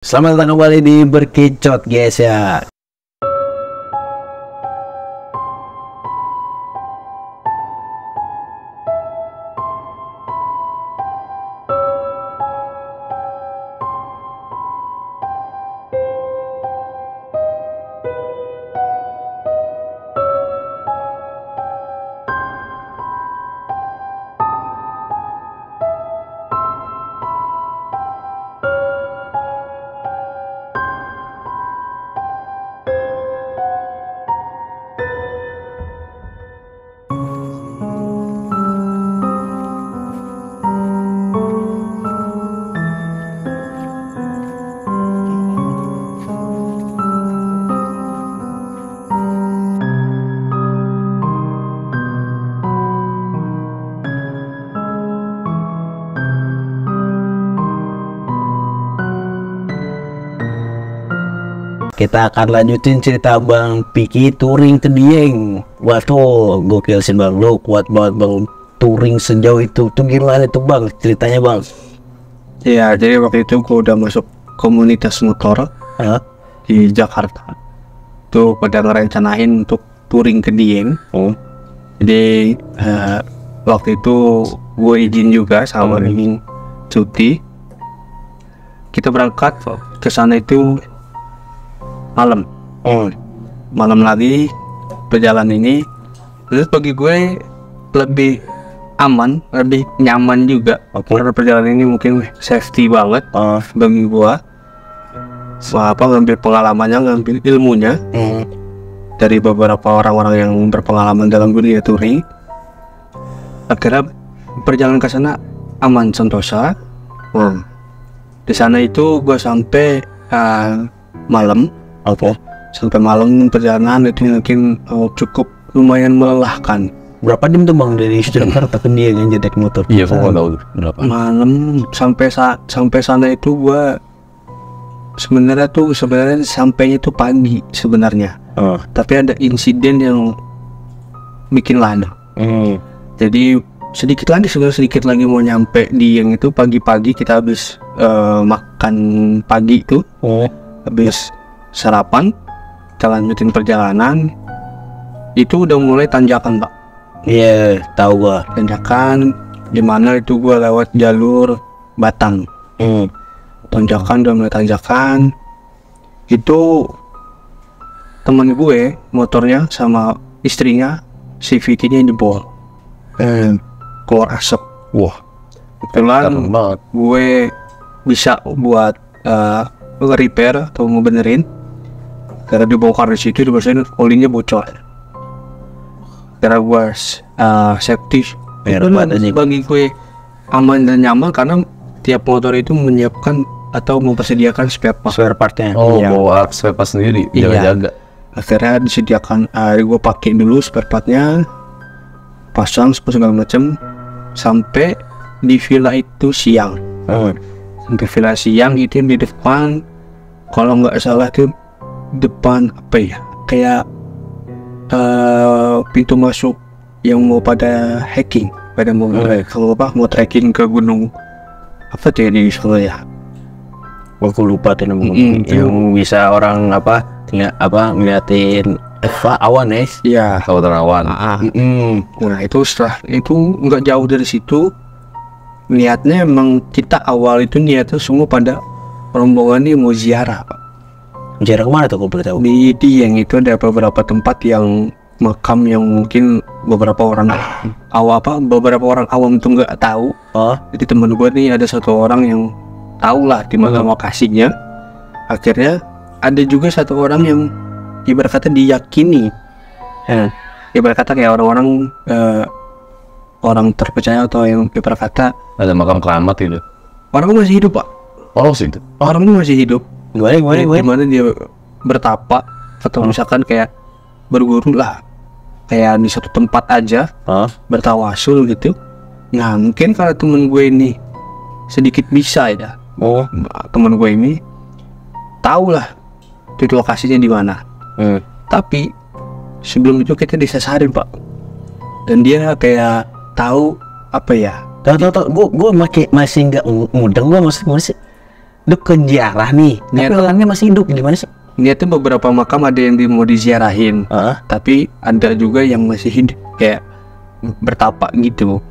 Selamat datang kembali di Berkicot guys ya. Kita akan lanjutin cerita Bang Piki touring ke Dieng. Waduh, gokil sih Bang, lu kuat banget Bang touring sejauh itu. Tuh gimana tuh Bang ceritanya Bang? Ya, jadi waktu itu gue udah masuk komunitas motor di Jakarta. Tuh pada ngerencanain untuk touring ke Dieng. Jadi waktu itu gue izin juga sama ingin cuti. Kita berangkat ke sana itu malam. Malam lagi perjalanan ini. Terus bagi gue lebih aman, lebih nyaman juga. Karena perjalanan ini mungkin safety banget bagi gue. Ngambil pengalamannya, ngambil ilmunya dari beberapa orang-orang yang berpengalaman dalam dunia touring. Akhirnya perjalanan ke sana aman sentosa. Di sana itu gue sampai malam. Sampai malam perjalanan itu mungkin cukup lumayan melelahkan. Berapa jam tuh Bang dari Jakarta ke Dieng yang naik motor? Iya, gua tahu berapa. Malam sampai sana itu gua sebenarnya sampainya itu pagi sebenarnya. Tapi ada insiden yang bikin lana. Jadi sedikit lagi mau nyampe Dieng itu pagi-pagi kita habis makan pagi itu. Habis sarapan, kita lanjutin perjalanan. Itu udah mulai tanjakan Pak. Iya, tahu gua. Tanjakan dimana itu gua lewat jalur Batang. Tanjakan, udah mulai tanjakan. Itu teman gue motornya sama istrinya CVT-nya jebol, keluar asap. Wah, Kebetulan gue bisa buat repair atau mau benerin. Karena dibongkar di situ, dibersihin, olinya bocor. Karena gue safety, bagi gue aman dan nyaman karena tiap motor itu menyiapkan atau mempersediakan spare partnya. bawa spare part sendiri, jaga-jaga. Akhirnya disediakan, gue pakai dulu spare partnya, pasang segala macam, sampai di villa itu siang. Sampai villa siang itu di depan, kalau nggak salah itu depan kayak pintu masuk yang mau pada hiking, pada mau trekking ke gunung apa tuh di sana ya. Aku lupa tuh namanya. Yang bisa orang ngeliatin awan ya. Iya. Kawasan awan. Nah itu setelah itu nggak jauh dari situ, niatnya emang kita awal itu niatnya semua pada rombongan ini mau ziarah Pak. Jarak kemana tuh kalau boleh tahu? Di Dieng itu ada beberapa tempat yang makam yang mungkin beberapa orang awam itu nggak tahu. Jadi temen gue nih ada satu orang yang tahu lah di mana lokasinya. Akhirnya ada juga satu orang yang ibarat kata diyakini, ibarat kata kayak orang-orang orang terpercaya atau yang ibarat kata Ada makam keramat itu. orang masih hidup Pak. Oh sih itu. Orang masih hidup. Gimana? Dia bertapa atau misalkan kayak berguru lah, kayak di satu tempat aja bertawasul gitu. Nah mungkin kalau temen gue ini sedikit bisa ya, temen gue ini tahu lah itu lokasinya di mana. Tapi sebelum itu kita disasarin Pak, dan dia kayak tahu apa ya? Tahu. Gue masih nggak mudeng, gue masih ke ziarah nih, tapi Niat- orangnya masih hidup, gimana sih? Niatnya beberapa makam ada yang mau diziarahin, tapi ada juga yang masih hidup kayak bertapa gitu.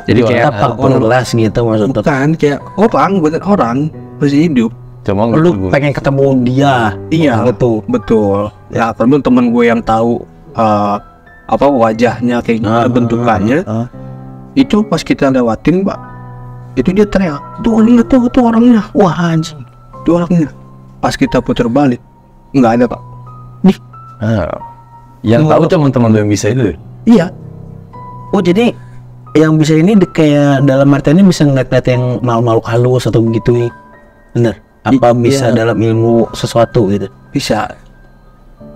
Jadi kayak apa pengelas gitu maksudnya? bukan kayak orang, bener orang masih hidup. Cuma Lu pengen ketemu dia? Iya, gitu. betul. Ya, karena temen gue yang tahu apa wajahnya kayak gimana bentukannya, itu pas kita lewatin, Pak, itu dia teriak, tuh lihat tuh orangnya, wah anjing, itu orangnya. Pas kita putar balik, nggak ada, Pak. yang tahu teman-teman lu yang bisa itu. Iya, Oh jadi yang bisa ini kayak dalam artiannya bisa ngeliat-ngeliat yang makhluk halus atau begitu, bener? Apa bisa dalam ilmu sesuatu gitu? bisa.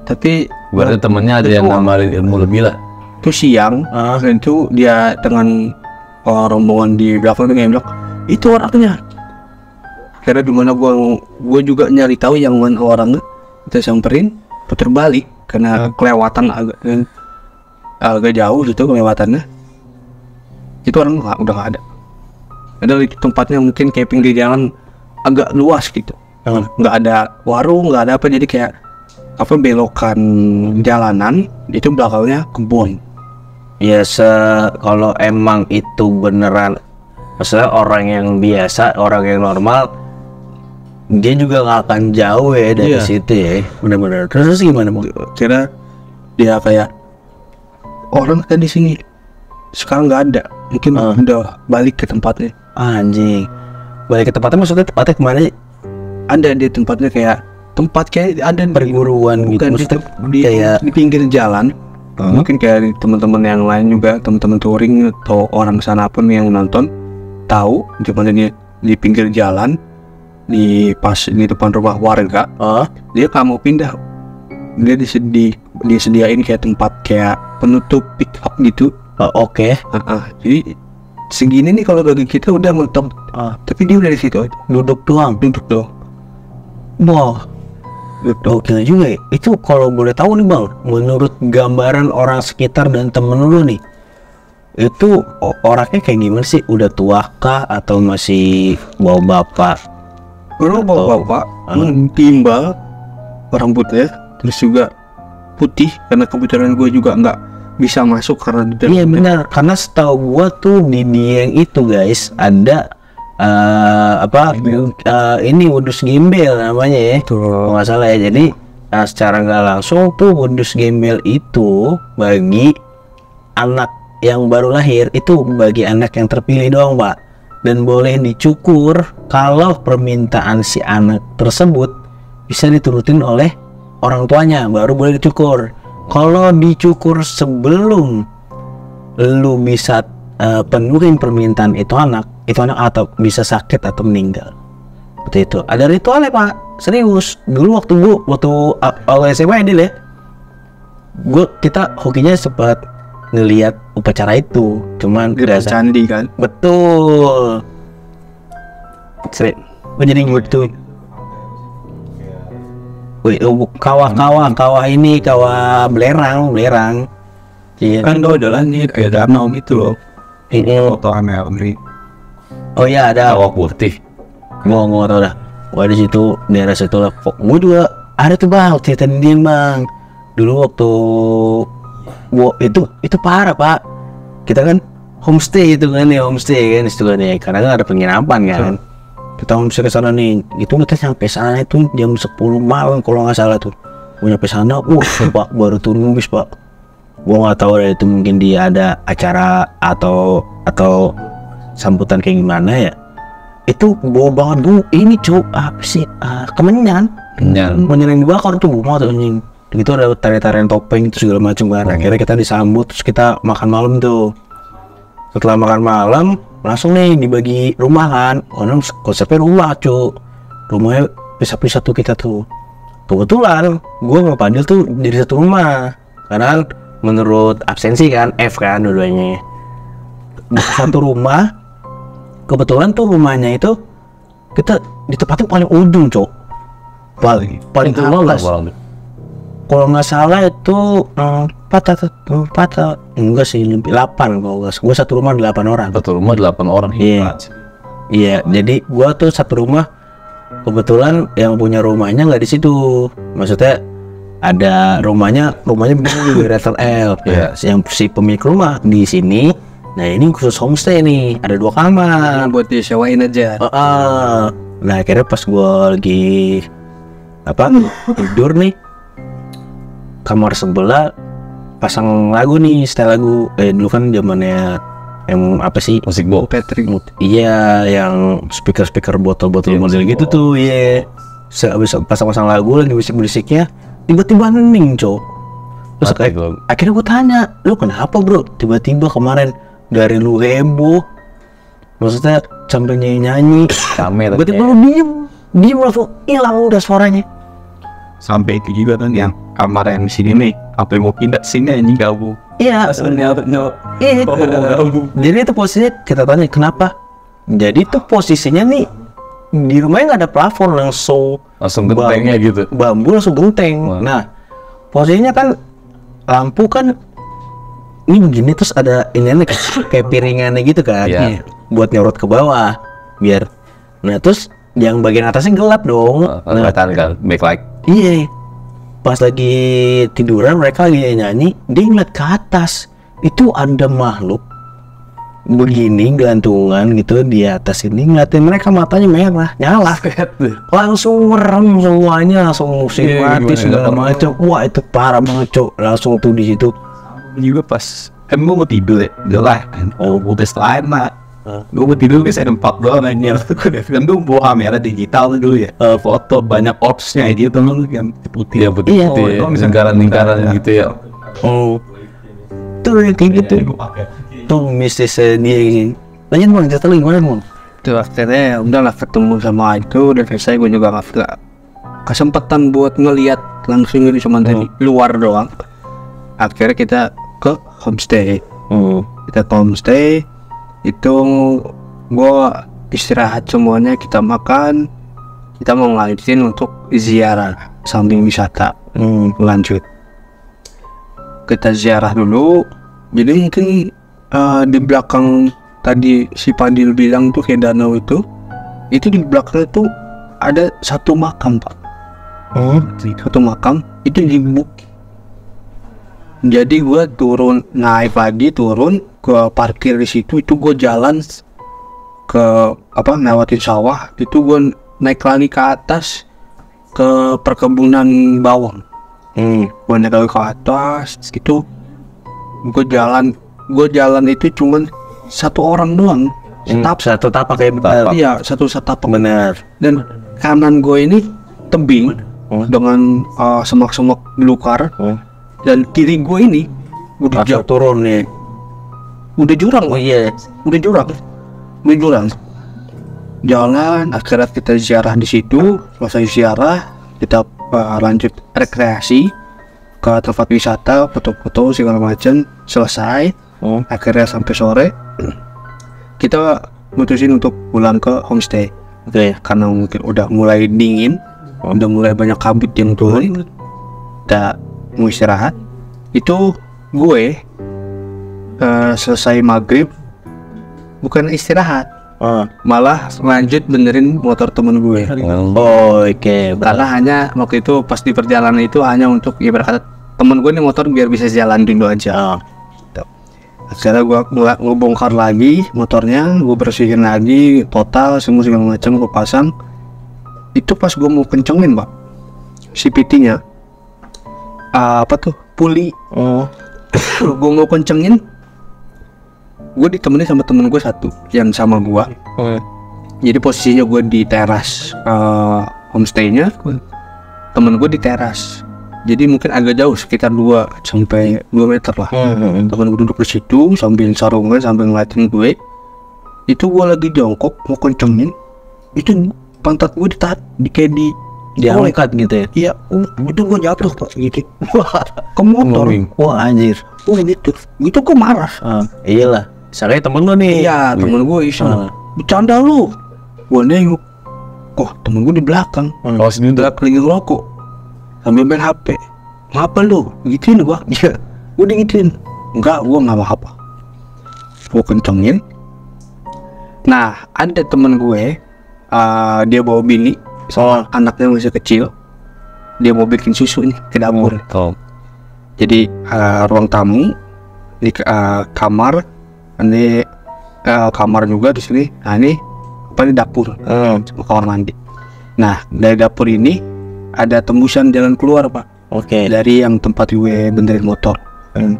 Tapi Berarti temennya ada yang ngamalin ilmu lebih lah. itu siang, dan itu dia dengan rombongan di belakang itu kayak bilang, itu orangnya. Karena dimana gue juga nyari tahu yang mana orangnya, kita samperin, putar balik karena kelewatan agak jauh gitu kelewatannya. Itu orang udah nggak ada. Ada di tempatnya mungkin kayak pinggir jalan agak luas gitu, nggak ada warung, nggak ada apa, jadi kayak apa belokan jalanan itu belakangnya kebun. Ya kalau emang itu beneran, maksudnya orang yang biasa, orang yang normal, dia juga nggak akan jauh ya dari situ ya, bener-bener. Terus gimana mau? Kira dia kayak orang kan di sini sekarang nggak ada, mungkin udah balik ke tempatnya. Anjing, balik ke tempatnya maksudnya tempatnya kemana sih? Ada di tempatnya kayak tempat kayak ada Perguruan gitu, bukan maksudnya di kayak di pinggir jalan. Mungkin kayak teman-teman yang lain juga, teman-teman touring atau orang sana pun yang nonton tahu gimana dia di pinggir jalan, di pas di depan rumah warga. Dia nggak mau pindah, dia disediain kayak tempat kayak penutup pick up gitu. Oke. Jadi segini nih kalau bagi kita udah mentok, tapi dia udah di situ aja. Duduk doang. Wah, gokil juga ya. Itu kalau boleh tahu nih Bang, menurut gambaran orang sekitar dan temen lu nih, itu orangnya kayak gimana sih? Udah tua kah atau masih bawa bapak? Orang bapak timbal rambutnya, terus juga putih karena kebetulan gue juga nggak bisa masuk karena di dalam. Iya benar, karena setahu gua tuh di Dieng itu guys ada ini wedus gembel namanya ya, kalau nggak salah ya. Jadi secara nggak langsung tuh wedus gembel itu bagi anak yang baru lahir, itu bagi anak yang terpilih doang Pak, dan boleh dicukur kalau permintaan si anak tersebut bisa diturutin oleh orang tuanya, baru boleh dicukur. Kalau dicukur sebelum lu bisa penuhin permintaan itu anak atau bisa sakit atau meninggal. Seperti itu. Ada ritualnya Pak, serius. Dulu waktu awal SMA ini ya, kita hokinya sempat ngelihat upacara itu, cuman candi kan. Betul. Jadi gitu. Wih, kawah ini kawah belerang. Iya. Kan udah nih kayak danau gitu loh. Ini Foto Amel. oh ya ada. Kawah putih. Gua nggak tahu dah. Wah di situ daerah situ lah. Gua juga ada tuh Bang, cerita dia Bang. Dulu waktu gua itu parah Pak. Kita kan homestay itu kan ya, karena kan ada penginapan kan. Kita homestay ke sana nih, itu kita sampai sana itu jam 10 malam kalau nggak salah tuh. Gua nyampe sana, Pak baru turun bis Pak. Gua nggak tahu deh itu mungkin dia ada acara atau sambutan kayak gimana ya. Itu bawa banget Bu, ini apa sih? Kemenyan yang dibakar tuh mau tuh anjing. Gitu ada tarian topeng itu segala macam kan. Akhirnya kita disambut, terus kita makan malam tuh. Setelah makan malam langsung nih dibagi rumah kan. Orang konsepnya rumah rumahnya pisah-pisah tuh kita tuh. Kebetulan gue sama Padil tuh jadi satu rumah, karena menurut absensi kan F kan dua-duanya. Satu rumah. Kebetulan tuh rumahnya itu kita ditempatin paling ujung paling atas. Kalau nggak salah itu 4 enggak sih, lebih 8 kalau nggak. Gue satu rumah 8 orang. Satu rumah 8 orang. Iya, jadi gue tuh satu rumah kebetulan yang punya rumahnya nggak di situ, maksudnya ada rumahnya begini di letter L. Iya. Yang si pemilik rumah di sini. Nah ini khusus homestay nih, ada 2 kamar. buat disewain aja. Nah akhirnya pas gue lagi tidur nih, kamar sebelah pasang lagu nih, setel lagu. Dulu kan zamannya yang apa sih, Musik box. Patrick. iya yang speaker botol-botol Iya, model musik gitu box. tuh, iya. Habis pasang lagu lagi musiknya tiba-tiba hening, Cok. Terus Mati kayak, gua. akhirnya gue tanya, lu kenapa bro? Tiba-tiba kemarin dari lu heboh, maksudnya sampai nyanyi, Rame tapi tiba-tiba lu diem langsung hilang udah suaranya. Sampai itu juga kan yang kamar yang sini nih, apa mau pindah sini anjing gabung. Iya, iya. Jadi itu posisinya kita tanya kenapa? Jadi itu posisinya nih di rumahnya nggak ada plafon, langsung gentengnya gitu. bambu langsung genteng. Wah. Nah posisinya kan lampu kan ini begini, terus ada ini kayak piringannya gitu kan, Iya. buat nyorot ke bawah biar. Nah terus yang bagian atasnya gelap dong. Kelihatan kan, backlight. Iya, pas lagi tiduran mereka lagi nyanyi, dia ngeliat ke atas, itu ada makhluk begini gelantungan gitu di atas ini, ngeliatin mereka, matanya merah, nyala, langsung merem semuanya, langsung musik Iya, mati gimana? segala macam. Wah itu parah banget, Cok. Langsung tuh di situ. Juga pas gue mau tidur ya, udah kan. Udah lain lah. Gue mau tidur guys, ada 4 doang aja. Kan gue bawa kamera digital dulu ya, foto banyak opsnya dia temen yang putih. Iya putih. Iya. Putih, lingkaran-lingkaran gitu ya. Oh, tuh kayak gitu. Tuh mistisnya dia ini. Lanjut bang, cerita lagi gimana bang? Tuh akhirnya udahlah ketemu sama itu, dan selesai. Gue juga nggak kesempatan buat ngelihat langsung, ini cuma dari luar doang. Akhirnya kita ke homestay. Kita ke homestay itu, gue istirahat semuanya, kita makan, kita mau lanjutin untuk ziarah samping wisata. Lanjut kita ziarah dulu. Jadi mungkin di belakang tadi si Padil bilang tuh kayak danau itu di belakang itu ada satu makam, Pak. Satu makam itu di bukit. Jadi gua naik lagi, turun ke parkir di situ. Itu gua jalan ke lewatin sawah. Itu gua naik lagi ke atas ke perkebunan bawang. Gua naik lagi ke atas itu. Gue jalan itu cuman satu orang doang, Satu tapak kayak Tapak. iya, satu setapak. benar. Dan kanan gue ini tebing dengan semak-semak belukar, dan kiri gue ini udah Langsung turun nih. udah jurang. Oh iya. Udah jurang. Jalan, akhirnya kita ziarah di situ. Selesai ziarah, kita lanjut rekreasi ke tempat wisata, foto-foto segala macam. Selesai, akhirnya sampai sore kita mutusin untuk pulang ke homestay. Oke. Karena mungkin udah mulai dingin, udah mulai banyak kabut yang turun, kita mau istirahat. Itu gue selesai maghrib bukan istirahat, malah lanjut benerin motor temen gue. Oh, oke. Karena hanya waktu itu pas di perjalanan itu hanya untuk ibarat kata temen gue nih motor biar bisa jalan dulu aja. Gitu. Akhirnya gue bongkar lagi motornya, gue bersihin lagi total semua segala macam, gue pasang. Itu pas gue mau kencengin, Pak, si PT-nya puli. Gue mau kencengin, gue ditemenin sama temen gue satu yang sama gue. Jadi posisinya gue di teras homestay-nya, temen gue di teras. Jadi mungkin agak jauh, sekitar 2 sampai 2 meter lah. Temen gue duduk di situ sambil sarungan, sambil ngeliatin gue. Itu gue lagi jongkok mau kencengin, itu pantat gue kayak diangkat gitu ya. iya, itu gue jatuh Pak gitu. Wah, ke motor. Wah anjir. Wah gitu gue marah. Iyalah. Soalnya temen lu nih. Iya, temen gue iseng. Bercanda lu. Gue nengok, kok temen gue di belakang. Oh sini tuh. Lagi ngerokok sambil main HP. Ngapa lu? Gituin gua. Iya. Gue digituin. Enggak, gua nggak mau apa. Gue kencengin. Nah, ada temen gue, dia bawa bini soal anaknya masih kecil, dia mau bikin susu nih ke dapur. Jadi ruang tamu, ini kamar, ini kamar juga di sini. Nah ini apa, ini dapur, kamar mandi. Nah dari dapur ini ada tembusan jalan keluar pak. Oke. Dari yang tempat gue benerin motor.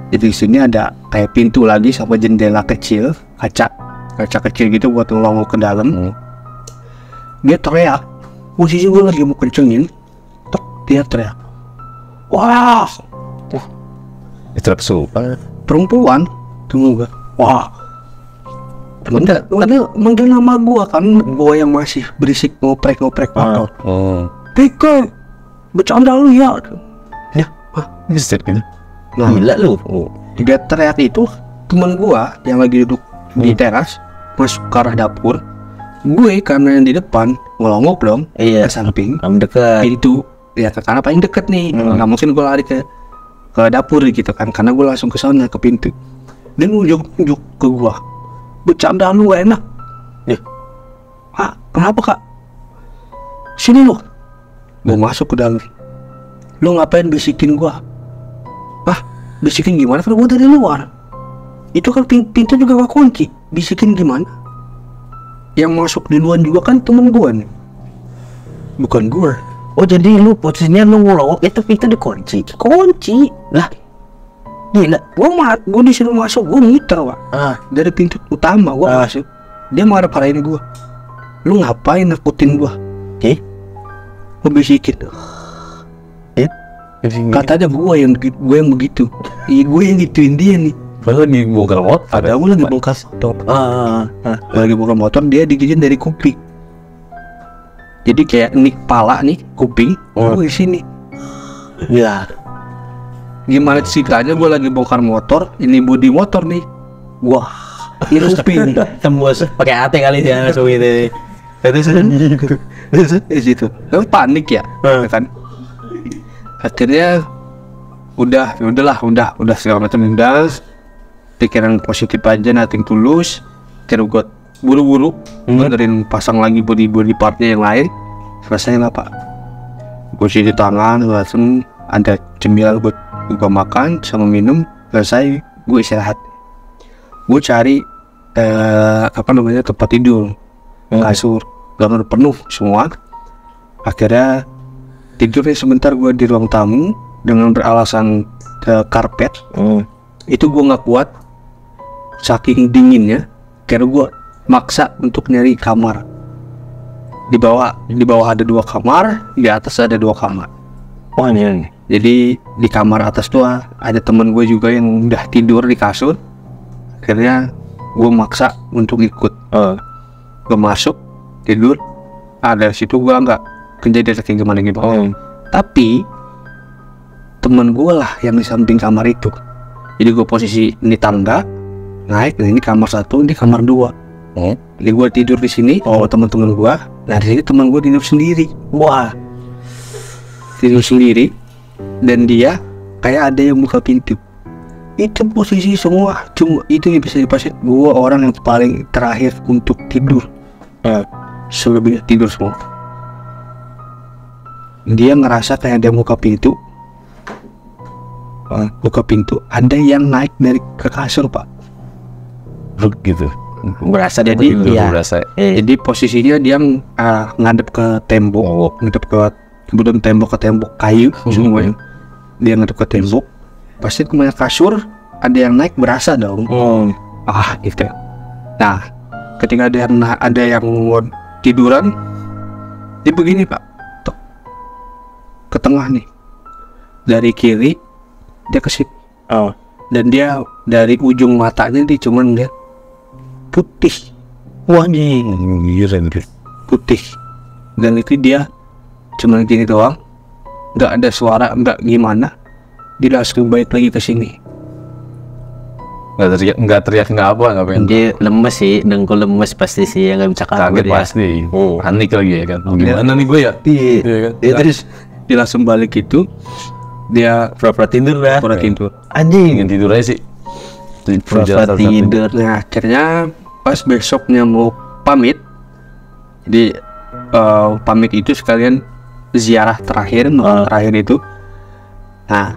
Jadi di sini ada kayak pintu lagi sama jendela kecil, kaca kecil gitu buat ngelongok ke dalam. Dia teriak, posisi gue lagi mau kencengin, dia teriak, wah, Itu suka. perempuan, tunggu gue, wah, karena manggil nama gue kan, gue yang masih berisik ngoprek motor. Pika, bercanda lu ya? Ya, Bisa gitu. nah, Gila lu. dia teriak itu, teman gue yang lagi duduk di teras masuk ke arah dapur. Gue karena yang di depan ngelongok dong, Iya. ke samping Kamu dekat. pintu ya ke kanan paling deket nih. Nggak mungkin gue lari ke dapur gitu kan, karena gue langsung ke sana ke pintu. Dia nunjuk ke gue, bercanda lu gak enak. Ya. Kenapa kak? Sini lo. Gue masuk ke dalam. Lo ngapain bisikin gue? Bisikin gimana? Kan gue dari luar. Itu kan pintu juga gak kunci. Bisikin gimana? Yang masuk duluan juga kan temen gue nih, bukan gue. Oh jadi lu posisinya lu ngelongok itu pintu dikunci. Kunci Lah. gila. Gue disuruh masuk, gue muter pak. Dari pintu utama gue masuk. Dia marah-marahin gue. Lu ngapain nakutin gue? Gue bisikin. Katanya gue yang begitu. Iya gue yang gituin dia nih. Padahal lagi bongkar motor. Ada gue lagi bongkar motor. Lagi bongkar motor, dia digigit dari kuping. Jadi kayak nik pala nih kuping. Gue di sini. Ya. Gimana ceritanya gue lagi bongkar motor, ini bodi motor nih. Wah, ini kuping. Tembus pakai AT kali dia langsung gitu. Di situ. Lalu panik ya, kan? Akhirnya udah segala macam udah. Pikiran positif aja, nothing tulus. Kira gue buru-buru benerin pasang lagi body partnya yang lain. Selesai lah pak. Gue cuci tangan, langsung ada cemilan buat gue makan sama minum. Selesai, gue istirahat. Gue cari tempat tidur, kasur, karena udah penuh semua. Akhirnya tidurnya sebentar gue di ruang tamu dengan beralasan karpet. Itu gue nggak kuat, saking dinginnya. Karena gue maksa untuk nyari kamar. Di bawah ada 2 kamar, di atas ada 2 kamar. Wah ini. Jadi di kamar atas tuh ada temen gue juga yang udah tidur di kasur. Akhirnya gue maksa untuk ikut. Gue masuk tidur. Dari situ gue nggak kejadian kayak gimana. Tapi temen gue lah yang di samping kamar itu. Jadi gue posisi ini tangga naik, ini kamar 1, ini kamar 2. Jadi gue tidur di sini sama teman-teman gue. Nah di sini teman gue tidur sendiri. Wah, tidur sendiri. Dan dia kayak ada yang buka pintu. Itu posisi semua cuma itu yang bisa dipastikan. Gue orang yang paling terakhir untuk tidur. Selebihnya tidur semua. Dia ngerasa kayak ada yang buka pintu. Ada yang naik dari ke kasur pak. Gitu. Berasa Jadi iya. Berasa. Jadi posisinya dia ngadep ke tembok, kemudian tembok kayu semuanya. Dia ngadep ke tembok. Pasti kemana kasur ada yang naik, berasa dong. Gitu. Nah, ketika ada yang mau tiduran, dia begini pak, tok, ke tengah nih, dari kiri dia ke sini. Dan dia dari ujung matanya dia cuman lihat putih. Wah anjing. Putih. Dan itu dia cuman gini doang, nggak ada suara, nggak gimana. Dia langsung balik lagi ke sini. Nggak teriak nggak apa, nggak pengen. Dia lemes sih, dengkul lemes pasti sih, yang nggak bisa kabur Kaget ya. pasti. Panik lagi ya kan. Gimana nih gue ya? Iya kan? Terus dia langsung balik itu, dia pura-pura tidur dah. pura tidur. Anjing. Ingin tidur aja sih. Pura-pura tidur. Nah akhirnya pas besoknya mau pamit, jadi pamit itu sekalian ziarah terakhir, terakhir itu. Nah,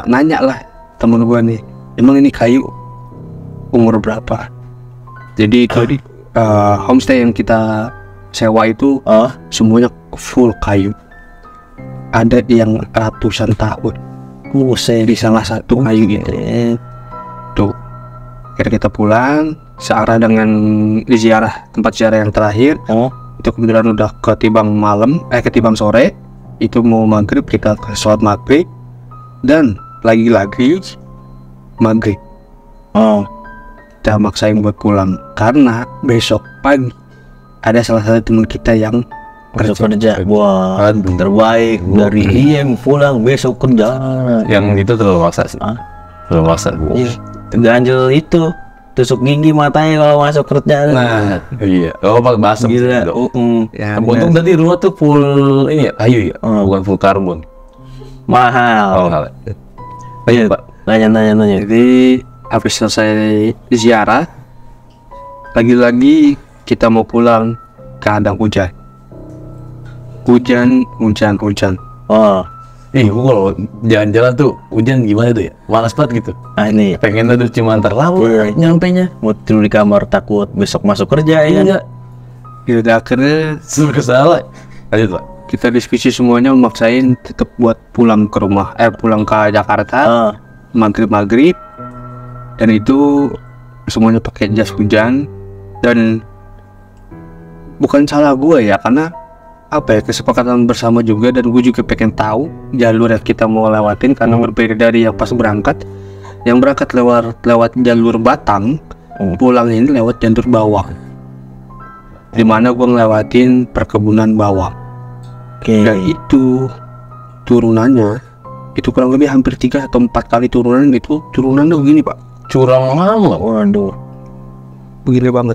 nanya lah temen gue nih, emang ini kayu umur berapa? Jadi itu homestay yang kita sewa itu semuanya full kayu. Ada yang ratusan tahun. Di salah satu kayu gitu. Tuh, akhirnya kita pulang searah dengan tempat ziarah yang terakhir. Itu kebetulan udah ketibang sore. Itu mau maghrib, kita sholat maghrib dan lagi-lagi maghrib. Kita maksain buat pulang karena besok pagi ada salah satu teman kita yang kerja. Wah, terbaik dari diem pulang besok kerja. Yang itu terlalu maksa sih. Terlalu maksa. Iya. Ganjel itu tusuk gigi matanya kalau masuk kerja. Nah, iya. Pakai basah. Gila. ya, Untung tadi rumah tuh full ini ya, kayu ya, bukan full karbon. Mahal. Mahal. Iya, Pak. Nanya. Jadi habis selesai ziarah, lagi-lagi kita mau pulang, keadaan hujan. Hujan. Gua kalau jalan-jalan tuh hujan gimana tuh ya? Malas banget gitu. Ini Pengen tuh cuma terlambat nyampenya. mau tidur di kamar takut besok masuk kerja ya. Enggak. Ya udah akhirnya Kesalah. Lanjut, Pak. kita diskusi semuanya memaksain tetap buat pulang ke rumah, pulang ke Jakarta. Maghrib dan itu semuanya pakai jas hujan dan bukan salah gue ya, karena kesepakatan bersama juga, dan gue juga pengen tahu jalur yang kita mau lewatin karena berbeda dari yang pas berangkat. Yang berangkat lewat jalur Batang, pulang ini lewat jalur bawang, dimana gue ngelewatin perkebunan bawang. Dan itu turunannya itu kurang lebih hampir 3 atau 4 kali turunan. Itu turunannya begini Pak, Curang lama. Waduh, begini banget.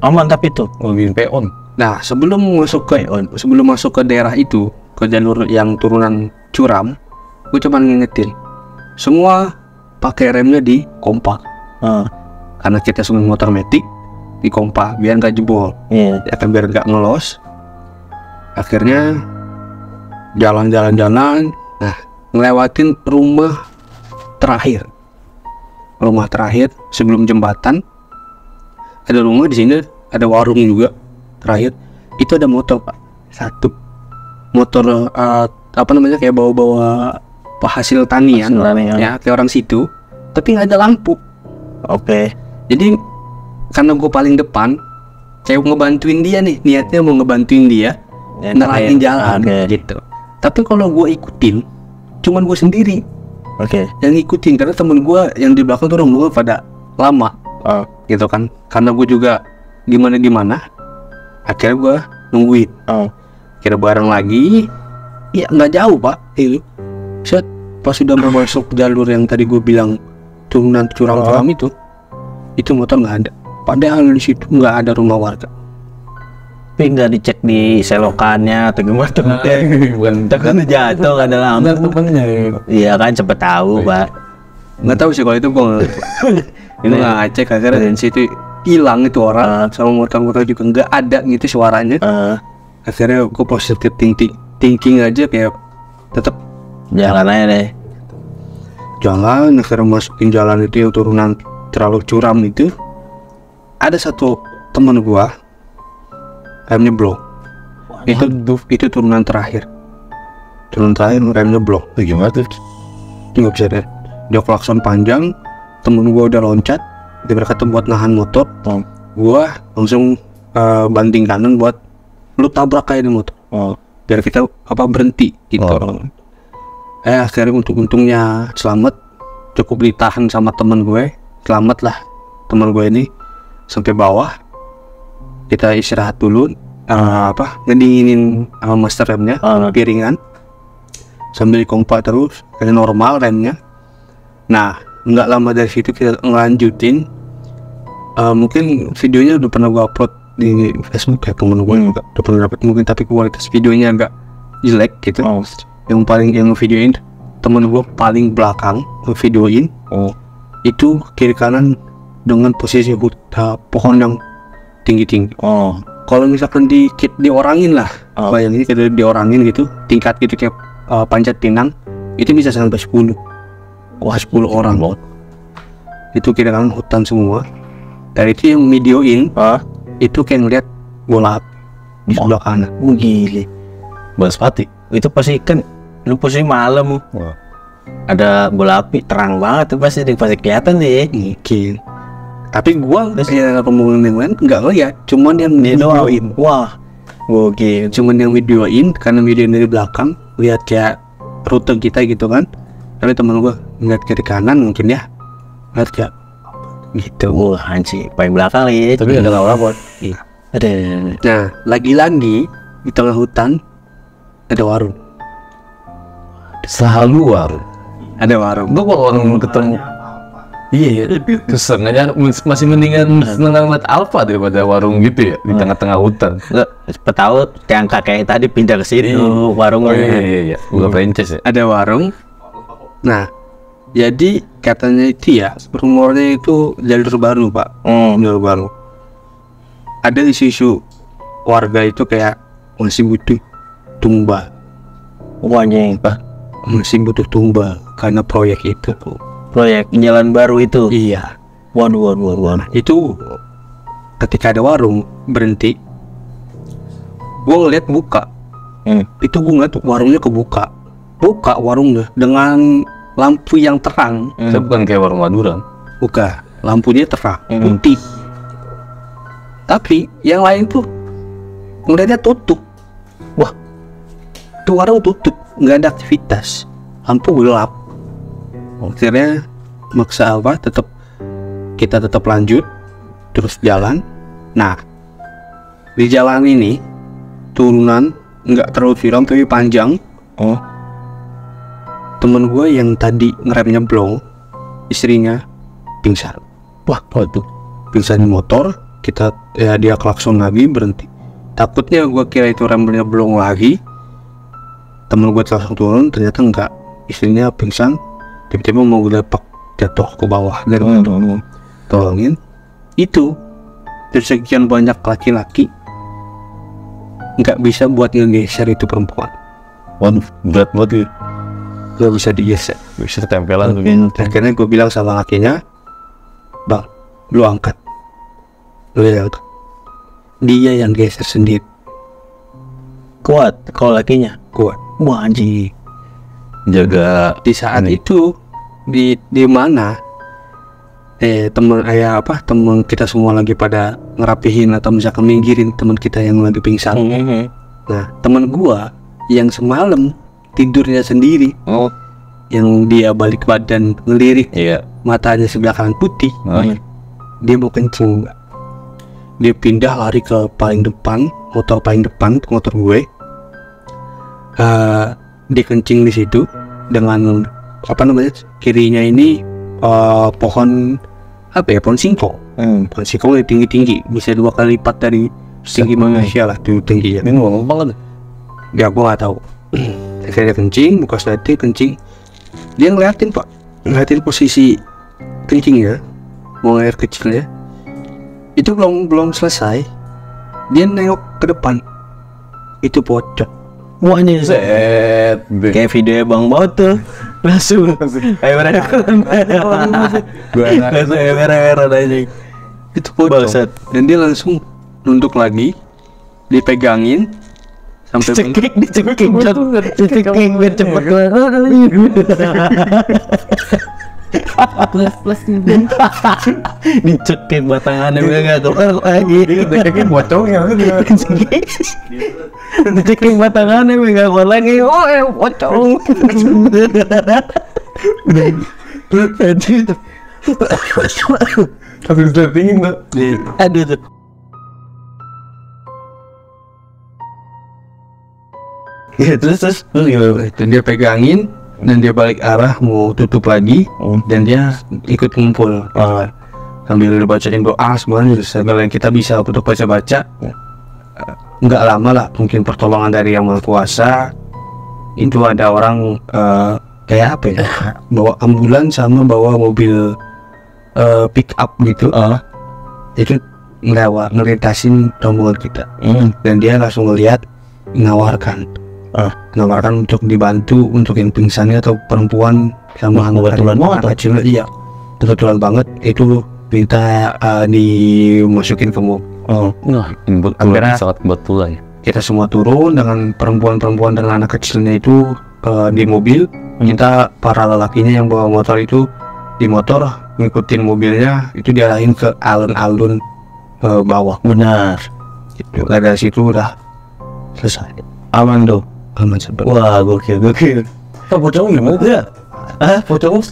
aman tapi tuh Mobil peon. Nah, sebelum masuk ke daerah itu, ke jalur yang turunan curam, gue cuma ngingetin semua pakai remnya di kompak. Karena kita semua motor metik, di kompak biar nggak jebol. Iya. Ya kan, biar nggak ngelos. Akhirnya jalan. Nah, ngelewatin rumah terakhir sebelum jembatan. Ada rumah di sini, ada warung juga. Terakhir itu ada motor Pak, satu motor kayak bawa hasil tanian, ya kayak orang situ, tapi nggak ada lampu. Jadi karena gue paling depan, kayak ngebantuin dia nih, niatnya mau ngebantuin dia nerangin jalan gitu. Tapi kalau gue ikutin, cuman gue sendiri yang ikutin, karena temen gue yang di belakang tuh orang gue pada lama gitu kan, karena gue juga gimana. Akhirnya gue nungguin. Kira bareng lagi, ya nggak jauh Pak. Set pas sudah mau masuk jalur yang tadi gue bilang turunan curam itu motor nggak ada. Padahal di situ nggak ada rumah warga. Tapi nggak dicek di selokannya atau gimana? Bukan Kan jatuh nggak ada lampu. Iya kan, cepet tahu Pak. Nggak tahu sih kalau itu gue nggak ngecek. Akhirnya dari situ hilang itu orang, sama motor juga nggak ada gitu suaranya. Akhirnya gue positive thinking aja, kayak tetap Jalan aja deh. Akhirnya masukin jalan itu yang turunan terlalu curam itu. Ada satu teman gua remnya blok. Itu turunan terakhir remnya blok. Gimana tuh? Nggak bisa deh. Dia klakson panjang, temen gua udah loncat, dia berkata buat nahan motor. Gua langsung banting kanan buat lu tabrak kayak di motor. Biar kita berhenti gitu. Akhirnya untungnya selamat, cukup ditahan sama temen gue. Selamat lah temen gue ini sampai bawah. Kita istirahat dulu, ngedinginin master remnya, piringan, sambil kompak terus kayak normal remnya. Nah, nggak lama dari situ kita ngelanjutin. Mungkin videonya udah pernah gue upload di Facebook ya, temen gue juga udah pernah dapet mungkin, tapi kualitas videonya agak jelek gitu. Yang videoin temen gue paling belakang videoin. Itu kiri kanan dengan posisi pohon yang tinggi. kalau misalkan diorangin lah, bayangin kalau diorangin gitu, tingkat gitu kayak panjat pinang, itu bisa sampai 10. Wah, 10 orang loh. Itu kira-kira hutan semua. Dan itu yang videoin, itu kayak ngeliat bola api di sebelah kanan. Gile. Baspati. Itu pasti kan lu pasti malam. Ada bola api terang banget tuh pasti kelihatan deh. Mungkin. Tapi gua ya pembangunan yang lain nggak ngeliat, cuman yang videoin. Wah, gokil. Cuman yang videoin, karena videoin dari belakang, lihat kayak rute kita gitu kan. Tapi teman gua ngeliat kiri kanan mungkin ya, ngeliat kayak gitu. Wah, anjir, paling belakang lagi. Tapi ada lapor. Ada. Nah, lagi-lagi di tengah hutan ada warung. Selalu warung. Ada warung. Gua kalau warung ketemu. Iya, kesengaja masih mendingan senang lihat Alfa daripada warung gitu ya di tengah-tengah hutan. Enggak, siapa tahu yang kakek tadi pindah ke situ warungnya. Iya. Bukan franchise ya. Ada warung. Nah, jadi katanya itu ya, rumornya itu jalur baru, Pak. Jalur baru. Ada isu-isu warga itu kayak masih butuh tumbal. Wanyeng, Masih butuh tumbal karena proyek itu, Bu. proyek jalan baru itu. Iya. Waduh. Itu ketika ada warung berhenti, gua ngeliat buka. Itu gua ngeliat warungnya buka warungnya dengan lampu yang terang. Itu bukan kayak warung Madura. Buka, lampunya terang, putih. Tapi yang lain tuh ngeliatnya tutup. Wah, tuh warung tutup, nggak ada aktivitas, lampu gelap. Akhirnya maksa kita tetap lanjut terus jalan. Nah, di jalan ini turunan nggak terlalu curam tapi panjang. Temen gue yang tadi ngeremnya blong, istrinya pingsan. Wah, waduh. Pingsan di motor. Dia klakson lagi, berhenti. Takutnya gue kira itu remnya blong lagi. Temen gue langsung turun, ternyata enggak. Istrinya pingsan, tiba-tiba mau gelepak jatuh ke bawah dari motor. Tolongin. Itu dari sekian banyak laki-laki nggak bisa buat ngegeser itu perempuan. Waduh, berat banget ya. Nggak bisa digeser. Bisa tempelan tuh. Akhirnya gue bilang sama lakinya, bang, lu angkat. Lu lihat, dia yang geser sendiri. Kuat kalau lakinya. Kuat. Wah, anjing. Jaga Di saat ini. itu di mana teman kita semua lagi pada ngerapihin atau misalkan minggirin teman kita yang lagi pingsan. Nah, teman gua yang semalam tidurnya sendiri, yang dia balik badan ngelirik, Iya. matanya sebelah kanan putih, dia mau kencing. Dia pindah lari ke paling depan, motor gue. Dia kencing di situ dengan kirinya ini pohon singkong. Pohon singkong yang tinggi, bisa 2 kali lipat dari tinggi manusia lah tuh tingginya. Ini ngomong banget. Ya gua nggak tahu. Saya kencing, buka slide kencing. Dia ngeliatin posisi kencingnya, buang air kecilnya. Itu belum selesai. Dia nengok ke depan. Itu pocong. Wah, ini Set. kayak video Bang Baut tuh. Langsung merah aja. Itu pocong. Dan dia langsung nunduk lagi, dipegangin sampai Dicekik biar cepet. Dicekik batangannya enggak keluar lagi. Dicekik pocongnya. Dicekik batangannya enggak keluar lagi. Pocong. Habis settingin tuh. Aduh tuh. Ya, terus dan dia pegangin dan dia balik arah mau tutup lagi dan dia ikut ngumpul sambil bacain doa semuanya segala yang kita bisa untuk baca nggak lama lah, mungkin pertolongan dari Yang Maha Kuasa. Itu ada orang kayak apa ya, bawa ambulans sama bawa mobil pick up gitu. Itu ngelintasin rombongan kita. Dan dia langsung ngeliat nawarkan untuk dibantu untuk yang pingsannya atau perempuan sama kebetulan banget anak kecil. Iya, kebetulan banget itu minta dimasukin ke mobil. Kebetulan, sangat kebetulan. Kita semua turun dengan perempuan-perempuan dan anak kecilnya itu di mobil. Kita para lelakinya yang bawa motor itu di motor ngikutin mobilnya, itu diarahin ke alun-alun bawah. Benar. Gitu. Dari situ udah selesai. Aman tuh. Aman sebenarnya. Wah, gokil. Pocong gimana tuh? Pocong?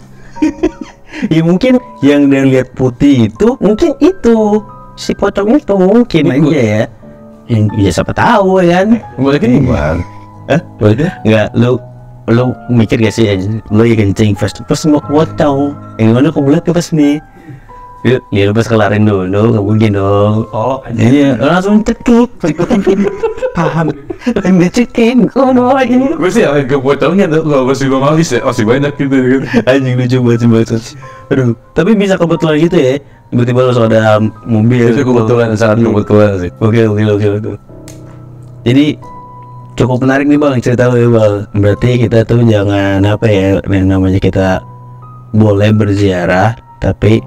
Ya mungkin yang dia lihat putih itu mungkin itu si pocong itu mungkin aja ya. Yang ya siapa tahu ya kan. Boleh kan bang? Boleh nggak lu mikir gak sih lu ya kencing pas mau pocong yang mana aku lihat pas nih. Ya lu pas kelarin dulu, nggak mungkin dong. Oh, Iya, langsung cekik. Paham. Cekin, kono ini. Masih ya, kepotongnya tuh kalau masih malis ya, masih banyak gitu kan. Anjing lucu banget. Aduh, tapi bisa kebetulan gitu ya. Tiba-tiba langsung ada mobil. Itu kebetulan, sangat kebetulan sih. Oke. Jadi cukup menarik nih bang cerita lu ya bang. Berarti kita tuh jangan apa ya, yang namanya kita boleh berziarah, tapi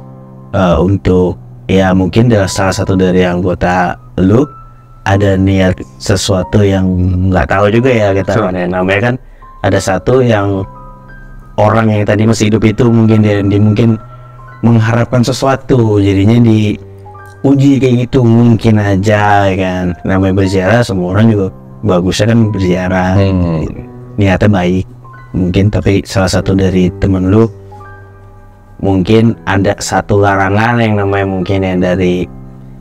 untuk ya mungkin salah satu dari anggota lu ada niat sesuatu yang nggak tahu juga ya kita namanya kan ada satu yang orang yang tadi masih hidup itu mungkin dia mungkin mengharapkan sesuatu jadinya diuji kayak gitu mungkin aja ya kan. Namanya berziarah semua orang juga bagusnya kan berziarah niatnya baik mungkin, tapi salah satu dari temen lu mungkin ada satu larangan yang namanya mungkin yang dari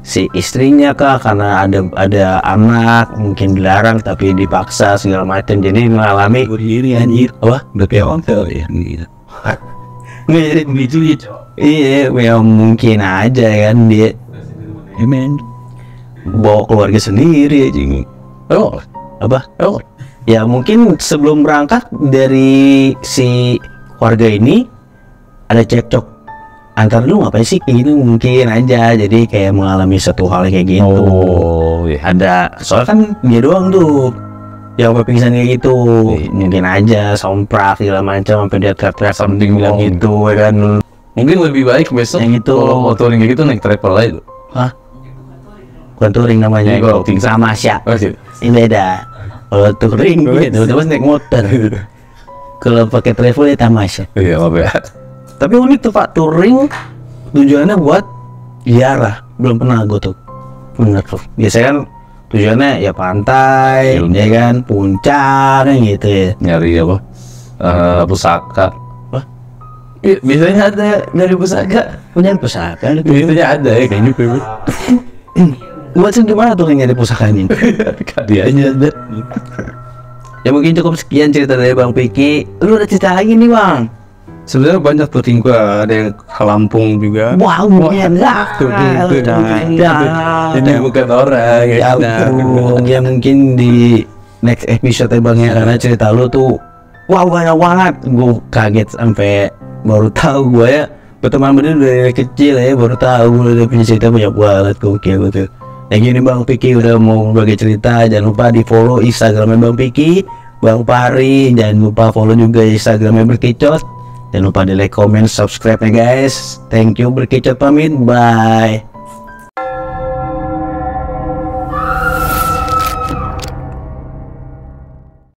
si istrinya kah, karena ada anak mungkin dilarang tapi dipaksa segala macam, jadi mengalami berdiri anjir. apa Berarti hotel ya gitu. nggak jadi begitu. Iya ya mungkin aja kan dia bawa keluarga sendiri aja. Ya mungkin sebelum berangkat dari si keluarga ini ada cekcok antar lu ngapain sih kayak gitu mungkin aja, jadi kayak mengalami satu hal kayak gitu. Iya. Ada soalnya kan dia doang tuh yang pingsan kayak gitu. Mungkin aja somprak segala macam sampai dia teriak-teriak something bilang gitu ya kan. Mungkin lebih baik besok Yang itu. kalau mau touring kayak gitu naik travel aja. Hah? Bukan touring namanya, Iya, itu sama Masya. Oh sih. Ini beda. Kalau touring gitu, udah naik motor. Kalau pakai travel ya tamasya. Iya, maaf ya. Tapi unik tuh Pak, touring tujuannya buat ziarah. Belum pernah gue tuh. Bener tuh. Biasanya kan tujuannya ya pantai, ya kan, puncak kan gitu ya. Nyari apa? Pusaka. Wah? Iya, biasanya ada dari pusaka. Punya pusaka. Biasanya ada ya kayaknya. Buat sih gimana tuh nyari pusaka ini? Dia aja ada. Ya mungkin cukup sekian cerita dari Bang Piki. Lu ada cerita lagi nih Bang? Sebenarnya banyak tuh tinggal, ada yang ke Lampung juga. Wow, enak. Ini bukan orang Ya ampun, ya mungkin di next episode ya Bang ya, karena cerita lu tuh wow banyak banget. Gue kaget sampai baru tahu gue ya berteman bener dari kecil ya, baru tahu gue udah punya cerita banyak banget. Gokil betul. Ya gini Bang Piki udah mau berbagi cerita, jangan lupa di follow Instagramnya Bang Piki, Bang Pari, jangan lupa follow juga Instagramnya Berkicot. Jangan lupa di like, comment, subscribe ya guys. Thank you, Berkicot pamit, bye.